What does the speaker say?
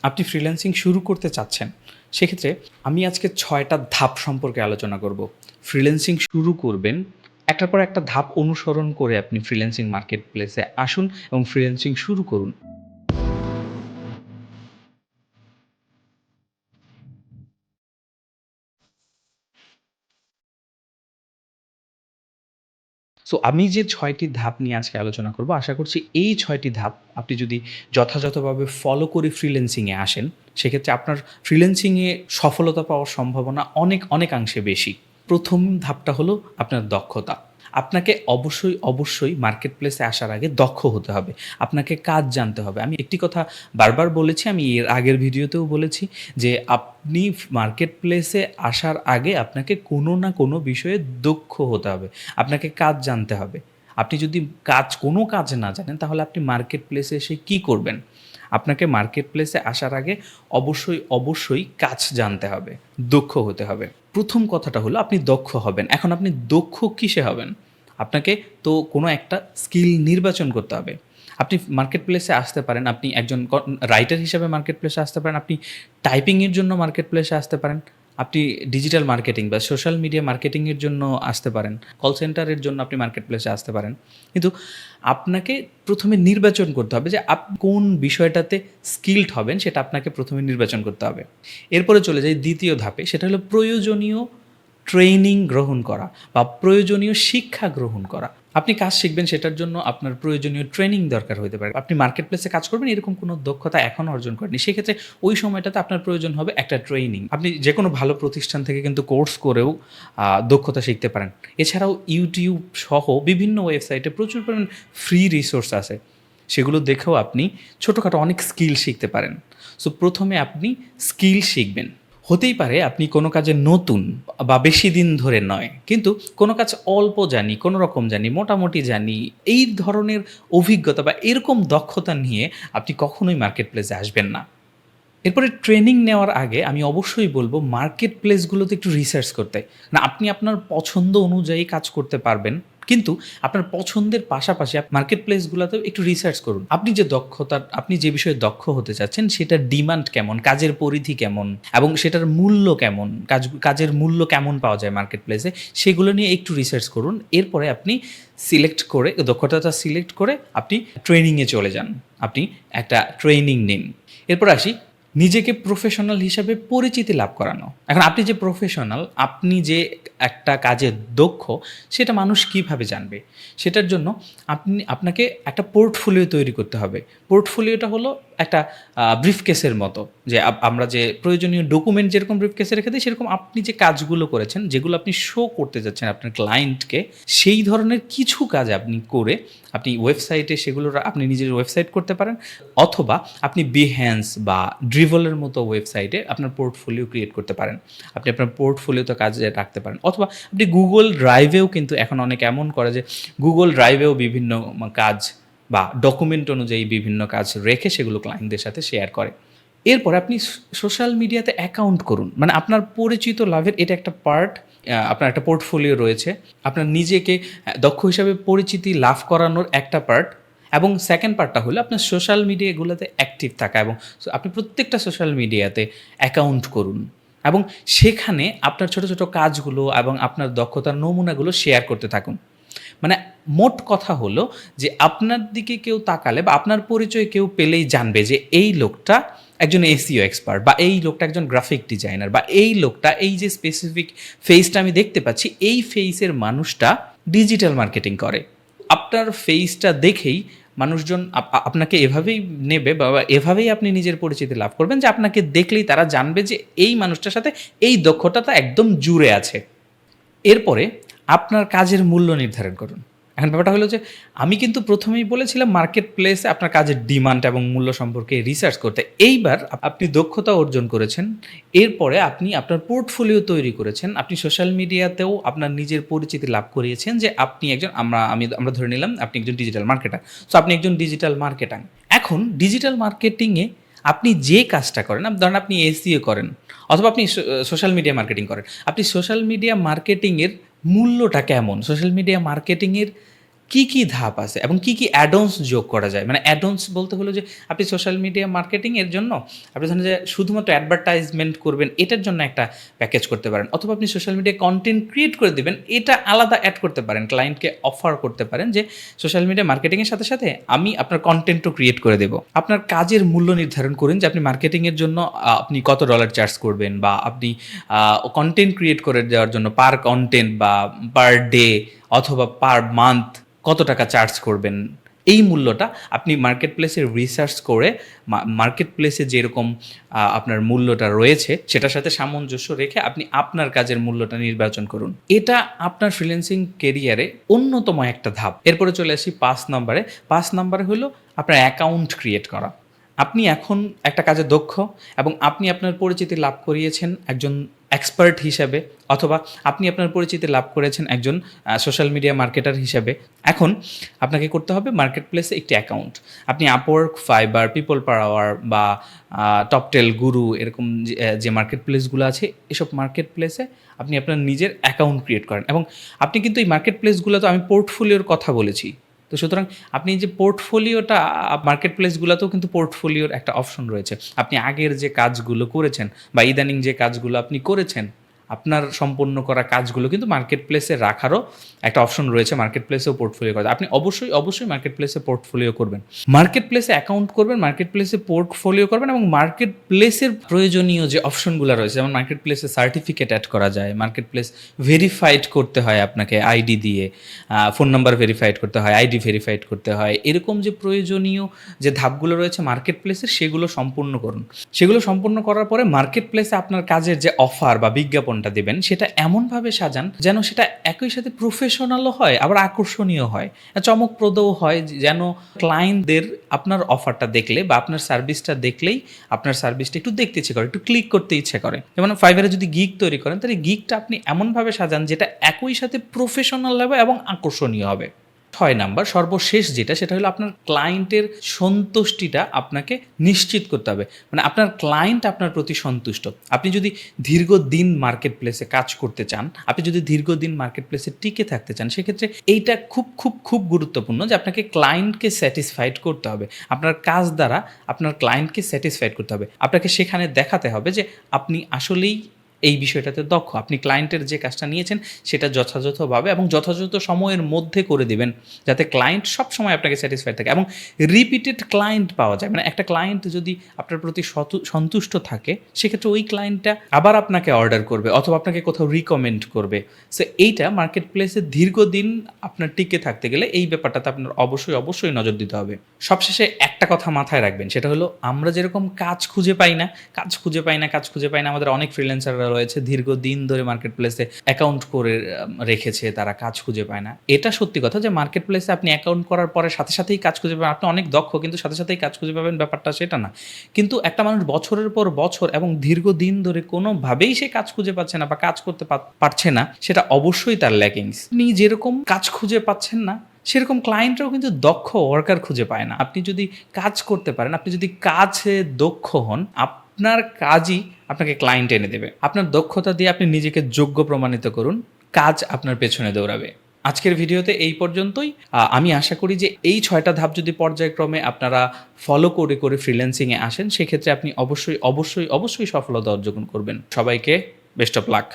আপনি ফ্রিল্যান্সিং শুরু করতে চাচ্ছেন, সেক্ষেত্রে আমি আজকে ৬টা ধাপ সম্পর্কে আলোচনা করব। ফ্রিল্যান্সিং শুরু করবেন, একটার পর একটা ধাপ অনুসরণ করে আপনি ফ্রিল্যান্সিং মার্কেট প্লেসে আসুন এবং ফ্রিল্যান্সিং শুরু করুন। সো আমি যে ৬টি ধাপ নিয়ে আজকে আলোচনা করব, আশা করছি এই ৬টি ধাপ আপনি যদি যথাযথভাবে ফলো করে ফ্রিল্যান্সিংয়ে আসেন, সেক্ষেত্রে আপনার ফ্রিল্যান্সিংয়ে সফলতা পাওয়ার সম্ভাবনা অনেকাংশে বেশি। ১ম ধাপটা হলো আপনার দক্ষতা। আপনাকে অবশ্যই মার্কেট প্লেসে আসার আগে দক্ষ হতে হবে। আপনাকে কাজ জানতে হবে। আমি একটি কথা বারবার বলেছি, আমি এর আগের ভিডিওতেও বলেছি যে আপনি মার্কেট প্লেসে আসার আগে আপনাকে কোনো না কোনো বিষয়ে দক্ষ হতে হবে। আপনাকে কাজ জানতে হবে। আপনি যদি কোনো কাজ না জানেন, তাহলে আপনি মার্কেট প্লেসে এসে কী করবেন? আপনাকে মার্কেট প্লেসে আসার আগে অবশ্যই কাজ জানতে হবে, দক্ষ হতে হবে। ১ম কথাটা হলো আপনি দক্ষ হবেন। এখন আপনি দক্ষ কিসে হবেন? আপনাকে তো কোনো একটা স্কিল নির্বাচন করতে হবে। আপনি মার্কেট প্লেসে আসতে পারেন, আপনি একজন রাইটার হিসেবে মার্কেট প্লেসে আসতে পারেন, আপনি টাইপিংয়ের জন্য মার্কেট প্লেসে আসতে পারেন, আপনি ডিজিটাল মার্কেটিং বা সোশ্যাল মিডিয়া মার্কেটিংয়ের জন্য আসতে পারেন, কল সেন্টারের জন্য আপনি মার্কেট প্লেসে আসতে পারেন। কিন্তু আপনাকে প্রথমে নির্বাচন করতে হবে যে কোন বিষয়টাতে স্কিলড হবেন, সেটা আপনাকে প্রথমে নির্বাচন করতে হবে। এরপরে চলে যাই ২য় ধাপে, সেটা হলো প্রয়োজনীয় ট্রেনিং গ্রহণ করা বা প্রয়োজনীয় শিক্ষা গ্রহণ করা। আপনি কাজ শিখবেন, সেটার জন্য আপনার প্রয়োজনীয় ট্রেনিং দরকার হতে পারে। আপনি মার্কেট প্লেসে কাজ করবেন, এরকম কোনো দক্ষতা এখনও অর্জন করেননি, সেক্ষেত্রে ওই সময়টাতে আপনার প্রয়োজন হবে একটা ট্রেনিং। আপনি যে কোনো ভালো প্রতিষ্ঠান থেকে কিন্তু কোর্স করেও দক্ষতা শিখতে পারেন। এছাড়াও ইউটিউব সহ বিভিন্ন ওয়েবসাইটে প্রচুর পরিমাণ ফ্রি রিসোর্স আছে, সেগুলো দেখেও আপনি ছোটোখাটো অনেক স্কিল শিখতে পারেন। সো প্রথমে আপনি স্কিল শিখবেন। হতেই পারে আপনি কোনো কাজে নতুন বা বেশি দিন ধরে নয়, কিন্তু কোনো কাজ অল্প জানি, কোনো রকম জানি, মোটামুটি জানি, এই ধরনের অভিজ্ঞতা বা এরকম দক্ষতা নিয়ে আপনি কখনোই মার্কেট প্লেসে আসবেন না। এরপরে ট্রেনিং নেওয়ার আগে আমি অবশ্যই বলবো মার্কেট প্লেসগুলোতে একটু রিসার্চ করতে। না, আপনি আপনার পছন্দ অনুযায়ী কাজ করতে পারবেন, কিন্তু আপনার পছন্দের পাশাপাশি মার্কেট প্লেসগুলোতেও একটু রিসার্চ করুন। আপনি যে বিষয়ে দক্ষ হতে চাচ্ছেন, সেটার ডিমান্ড কেমন, কাজের পরিধি কেমন এবং সেটার মূল্য কেমন, কাজের মূল্য কেমন পাওয়া যায় মার্কেট প্লেসে, সেগুলো নিয়ে একটু রিসার্চ করুন। এরপরে আপনি দক্ষতাটা সিলেক্ট করে আপনি ট্রেনিংয়ে চলে যান, আপনি একটা ট্রেনিং নিন। এরপর আসি নিজেকে প্রফেশনাল হিসাবে পরিচিতি লাভ করানো। এখন আপনি যে প্রফেশনাল, আপনি যে একটা কাজে দক্ষ, সেটা মানুষ কীভাবে জানবে? সেটার জন্য আপনাকে একটা পোর্টফোলিও তৈরি করতে হবে। পোর্টফোলিওটা হলো একটা ব্রিফকেসের মতো, যে আমরা যে প্রয়োজনীয় ডকুমেন্ট যেরকম ব্রিফকেসে রেখে দিই, সেরকম আপনি যে কাজগুলো করেছেন, যেগুলো আপনি শো করতে যাচ্ছেন আপনার ক্লায়েন্টকে, সেই ধরনের কিছু কাজ আপনি করে আপনি ওয়েবসাইটে আপনি নিজের ওয়েবসাইট করতে পারেন, অথবা আপনি বিহ্যান্স বা ড্রিভলের মতো ওয়েবসাইটে আপনার পোর্টফোলিও ক্রিয়েট করতে পারেন। আপনি আপনার পোর্টফোলিওতে কাজে রাখতে পারেন, অথবা আপনি গুগল ড্রাইভেও কিন্তু এখন অনেক এমন করে যে গুগল ড্রাইভেও বিভিন্ন কাজ বা ডকুমেন্ট অনুযায়ী বিভিন্ন কাজ রেখে সেগুলো ক্লায়েন্টদের সাথে শেয়ার করে। এরপরে আপনি সোশ্যাল মিডিয়াতে অ্যাকাউন্ট করুন, মানে আপনার পরিচিত লাভের এটা একটা পার্ট। আপনার একটা পোর্টফোলিও রয়েছে, আপনার নিজেকে দক্ষ হিসাবে পরিচিতি লাভ করানোর একটা পার্ট, এবং সেকেন্ড পার্টটা হলো আপনার সোশ্যাল মিডিয়াগুলোতে অ্যাক্টিভ থাকা, এবং আপনি প্রত্যেকটা সোশ্যাল মিডিয়াতে অ্যাকাউন্ট করুন এবং সেখানে আপনার ছোট ছোট কাজগুলো এবং আপনার দক্ষতার নমুনাগুলো শেয়ার করতে থাকুন। মানে মোট কথা হলো যে আপনার দিকে কেউ তাকালে বা আপনার পরিচয় কেউ পেলেই জানবে যে এই লোকটা একজন এসইও এক্সপার্ট, বা এই লোকটা একজন গ্রাফিক ডিজাইনার, বা এই লোকটা, এই যে স্পেসিফিক ফেসটা আমি দেখতে পাচ্ছি, এই ফেসের মানুষটা ডিজিটাল মার্কেটিং করে। আপনার ফেসটা দেখেই মানুষজন আপনাকে এভাবেই নেবে, বা এভাবেই আপনি নিজের পরিচিতি লাভ করবেন যে আপনাকে দেখলেই তারা জানবে যে এই মানুষটার সাথে এই দক্ষতাটা একদম জুড়ে আছে। এরপরে আপনার কাজের মূল্য নির্ধারণ করুন। এখন ব্যাপারটা হলো যে আমি কিন্তু প্রথমেই বলেছিলাম মার্কেট প্লেসে আপনার কাজের ডিমান্ড এবং মূল্য সম্পর্কে রিসার্চ করতে। এইবার আপনি দক্ষতা অর্জন করেছেন, এরপরে আপনি আপনার পোর্টফোলিও তৈরি করেছেন, আপনি সোশ্যাল মিডিয়াতেও আপনার নিজের পরিচিতি লাভ করিয়েছেন যে আপনি একজন, আমরা ধরে নিলাম আপনি একজন ডিজিটাল মার্কেটার। সো আপনি একজন ডিজিটাল মার্কেটার। এখন ডিজিটাল মার্কেটিংয়ে আপনি যে কাজটা করেন, ধরেন আপনি এসইও করেন, অথবা আপনি সোশ্যাল মিডিয়া মার্কেটিং করেন, আপনি সোশ্যাল মিডিয়া মার্কেটিংয়ের মূল্যটা কেমন, সোশ্যাল মিডিয়া মার্কেটিংয়ের কি ধাপ আছে এবং কি অ্যাডঅনস যোগ করা যায়? মানে অ্যাডঅনস বলতে হলো যে আপনি সোশ্যাল মিডিয়া মার্কেটিং এর জন্য আপনি ধরেন যে শুধুমাত্র অ্যাডভার্টাইজমেন্ট করবেন এটার জন্য একটা প্যাকেজ করতে পারেন। অথবা আপনি সোশ্যাল মিডিয়ায় কনটেন্ট ক্রিয়েট করে দিবেন, এটা আলাদা এড করতে পারেন। ক্লায়েন্টকে অফার করতে পারেন যে সোশ্যাল মিডিয়া মার্কেটিং এর সাথে আমি আপনার কনটেন্টও ক্রিয়েট করে দেব। আপনার কাজের মূল্য নির্ধারণ করুন যে আপনি মার্কেটিং এর জন্য আপনি কত ডলার চার্জ করবেন, বা আপনি কনটেন্ট ক্রিয়েট করে দেওয়ার জন্য পার কনটেন্ট বা পার ডে অথবা পার মান্থ কত টাকা চার্জ করবেন। এই মূল্যটা আপনি মার্কেট প্লেসে রিসার্চ করে মার্কেট প্লেসে যেরকম আপনার মূল্যটা রয়েছে সেটার সাথে সামঞ্জস্য রেখে আপনি আপনার কাজের মূল্যটা নির্বাচন করুন। এটা আপনার ফ্রিল্যান্সিং কেরিয়ারে অন্যতম একটা ধাপ। এরপরে চলে আসি 5 নম্বরে। 5 নম্বরে হলো আপনার অ্যাকাউন্ট ক্রিয়েট করা। আপনি এখন একটা কাজে দক্ষ এবং আপনি আপনার পরিচিতি লাভ করিয়েছেন একজন এক্সপার্ট হিসাবে, অথবা আপনি আপনার পরিচিতি লাভ করেছেন একজন সোশ্যাল মিডিয়া মার্কেটার হিসাবে। এখন আপনাকে করতে হবে মার্কেট প্লেসে একটি অ্যাকাউন্ট। আপনি Upwork, Fiverr, People Per Hour বা টপটেল, গুরু এরকম যে মার্কেট প্লেসগুলো আছে, এসব মার্কেট প্লেসে আপনি আপনার নিজের অ্যাকাউন্ট ক্রিয়েট করেন। এবং আপনি কিন্তু এই মার্কেট প্লেসগুলো, তো আমি পোর্টফোলিওর কথা বলেছি, তো সুতরাং আপনি যে পোর্টফোলিওটা মার্কেট প্লেসগুলোতেও কিন্তু পোর্টফোলিওর একটা অপশন রয়েছে। আপনি আগের যে কাজগুলো করেছেন বা ইদানিং যে কাজগুলো আপনি করেছেন, আপনার সম্পন্ন করা কাজগুলো কিন্তু মার্কেট প্লেসে রাখারও একটা অপশন রয়েছে, মার্কেট প্লেসেও পোর্টফোলিও করা। আপনি অবশ্যই মার্কেট প্লেসে পোর্টফোলিও করবেন, মার্কেট প্লেসে অ্যাকাউন্ট করবেন, মার্কেট প্লেসে পোর্টফোলিও করবেন। এবং মার্কেট প্লেসের প্রয়োজনীয় যে অপশনগুলো রয়েছে, যেমন মার্কেট প্লেসে সার্টিফিকেট অ্যাড করা যায়, মার্কেট প্লেস ভেরিফাইড করতে হয় আপনাকে আইডি দিয়ে, ফোন নাম্বার ভেরিফাইড করতে হয়, আইডি ভেরিফাইড করতে হয়, এরকম যে প্রয়োজনীয় যে ধাপগুলো রয়েছে মার্কেট প্লেসের, সেগুলো সম্পূর্ণ করুন। সেগুলো সম্পূর্ণ করার পরে মার্কেট প্লেসে আপনার কাজের যে অফার বা বিজ্ঞাপনটা দেবেন সেটা এমনভাবে সাজান যেন সেটা একই সাথে প্রফেশনালও হয়, আবার আকর্ষণীয় হয়, চমকপ্রদও হয়, যেন ক্লায়েন্টদের আপনার অফারটা দেখলে বা আপনার সার্ভিসটা দেখলেই আপনার সার্ভিসটা একটু দেখতে ইচ্ছে করে, একটু ক্লিক করতে ইচ্ছে করে। যেমন ফাইবারে যদি গিগ তৈরি করেন, তাহলে গিগটা আপনি এমনভাবে সাজান যেটা একই সাথে প্রফেশনাল হবে এবং আকর্ষণীয় হবে। 6 নাম্বার সর্বশেষ যেটা, সেটা হলো আপনার ক্লায়েন্টের সন্তুষ্টিটা আপনাকে নিশ্চিত করতে হবে। মানে আপনার ক্লায়েন্ট আপনার প্রতি সন্তুষ্ট। আপনি যদি দীর্ঘদিন মার্কেট প্লেসে কাজ করতে চান, আপনি যদি দীর্ঘদিন মার্কেট প্লেসে টিকে থাকতে চান, সেক্ষেত্রে এইটা খুব গুরুত্বপূর্ণ যে আপনাকে ক্লায়েন্টকে স্যাটিসফাইড করতে হবে। আপনার কাজ দ্বারা আপনার ক্লায়েন্টকে স্যাটিসফাইড করতে হবে। আপনাকে সেখানে দেখাতে হবে যে আপনি আসলেই এই বিষয়টাতে দক্ষ। আপনি ক্লায়েন্টের যে কাজটা নিয়েছেন সেটা যথাযথভাবে এবং যথাযথ সময়ের মধ্যে করে দিবেন, যাতে ক্লায়েন্ট সবসময় আপনাকে স্যাটিসফাইড থাকে এবং রিপিটেড ক্লায়েন্ট পাওয়া যায়। মানে একটা ক্লায়েন্ট যদি আপনার প্রতি সন্তুষ্ট থাকে, সেক্ষেত্রে ওই ক্লায়েন্টটা আবার আপনাকে অর্ডার করবে অথবা আপনাকে কোথাও রিকমেন্ড করবে। সো এইটা মার্কেট প্লেসে দীর্ঘদিন আপনার টিকে থাকতে গেলে এই ব্যাপারটাতে আপনার অবশ্যই নজর দিতে হবে। সবশেষে একটা কথা মাথায় রাখবেন, সেটা হলো আমরা যেরকম কাজ খুঁজে পাই না আমাদের অনেক ফ্রিল্যান্সাররা রয়েছে দীর্ঘদিন ধরে মার্কেট প্লেসে অ্যাকাউন্ট করে রেখেছে, তারা কাজ খুঁজে পায় না। এটা সত্যি কথা যে মার্কেট প্লেসে আপনি অ্যাকাউন্ট করার পরে সাথেই কাজ খুঁজে পাবেন, আপনি অনেক দক্ষ কিন্তু সাথেই কাজ খুঁজে পাবেন, ব্যাপারটা সেটা না। কিন্তু একটা মানুষ বছরের পর বছর এবং দীর্ঘদিন ধরে কোনোভাবেই সে কাজ খুঁজে পাচ্ছে না বা কাজ করতে পারছে না, সেটা অবশ্যই তার ল্যাকিংস। আপনি যেরকম কাজ খুঁজে পাচ্ছেন না, সেরকম ক্লায়েন্টরাও কিন্তু দক্ষ ওয়ার্কার খুঁজে পায় না। আপনি যদি কাজ করতে পারেন, আপনি যদি কাজে দক্ষ হন, আপনার কাজই আপনাকে ক্লায়েন্ট এনে দেবে। আপনার দক্ষতা দিয়ে আপনি নিজেকে যোগ্য প্রমাণিত করুন, কাজ আপনার পেছনে দৌড়াবে। আজকের ভিডিওতে এই পর্যন্তই। আমি আশা করি যে এই 6টা ধাপ যদি পর্যায়ক্রমে আপনারা ফলো করে ফ্রিল্যান্সিংয়ে আসেন, সেক্ষেত্রে আপনি অবশ্যই সফলতা অর্জন করবেন। সবাইকে বেস্ট অফ লাক।